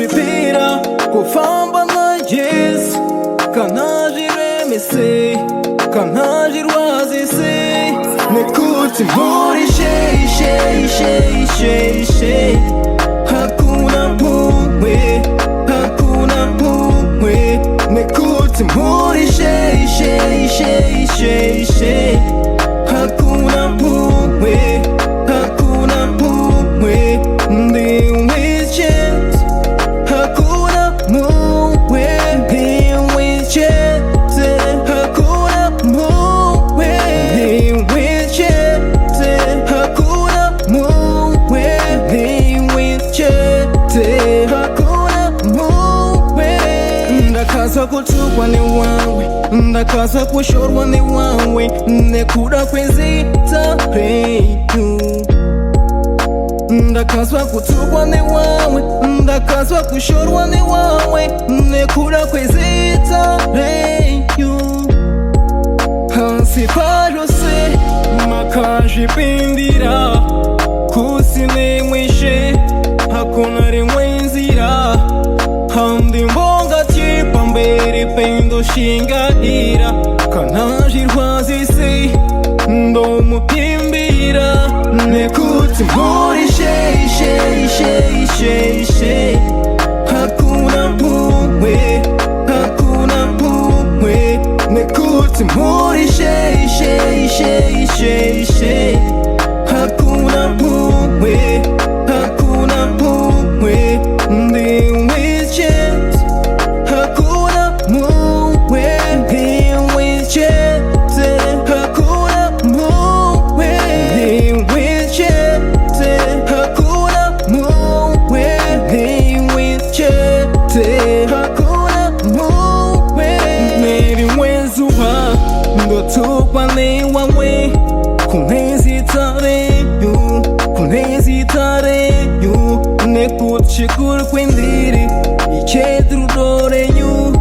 kanajipira kufamba na Yesu, kanajiremese, kanajirwazise, nekuti muri shei shei shei shei shei. Hakuna mumwe, hakuna mumwe, nekuti muri shei shei shei shei shei. Hakuna mumwe, hakuna mumwe, ndi with Yesu. Hakuna mumwe, ndi with Yesu. Hakuna mumwe, ndi with Yesu. Hakuna mumwe, ndi with Yesu. Hakuna mumwe. Ndakazwa kutukwa ni wawe, ndakazwa kushorwa ni wawe, nekuda kwenzita peyu. Ndakazwa kutukwa ni wawe, ndakazwa kushorwa ni wawe, nekuda kwenzita peyu. Hansi parose makajipindira, kusine mwishe hakuna rimwe nzira. Handi mbonga tipa mbere pendo shingaira, kanajirwazise ndomuhimbira, nekuti muri shei shei shei shei shei. Hakuna mumwe, hakuna mumwe, nekuti muri shei shei shei shei shei. Hakuna mumwe, hakuna mumwe, ndi with Yesu. Hakuna mumwe, ndi with Yesu. Hakuna mumwe, ndi with Yesu. Hakuna mumwe, ndi with Yesu. Hakuna mumwe, neri mwezuwa ndotukwa ni wawe, kunezitareyo, kunezitareyo, nekuchikuru kwendiri ichedrudoreyo,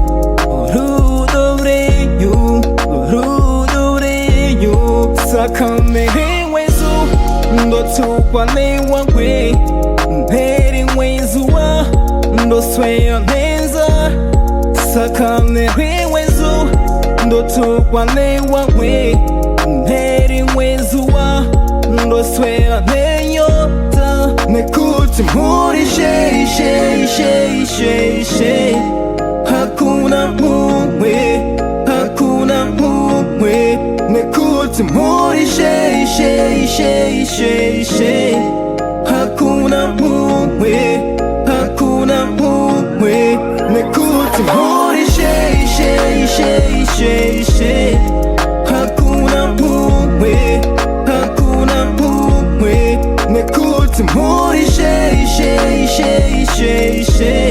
urudoreyo, urudoreyo. Sakamere wezu ndotukwa ni wawe, neri mwezuwa ndosweya neza. Sakamere wezu ndotukwa ni wawe, neri mwezuwa ndoswera nenyota, nekuti muri shei shei shei shei shei. Hakuna mumwe, hakuna mumwe, nekuti muri shei shei shei shei shei. Hakuna mumwe, hakuna mumwe, nekuti muri shei shei shei shei shei. Hakuna mumwe, hakuna mumwe, nekuti muri shei shei shei shei shei.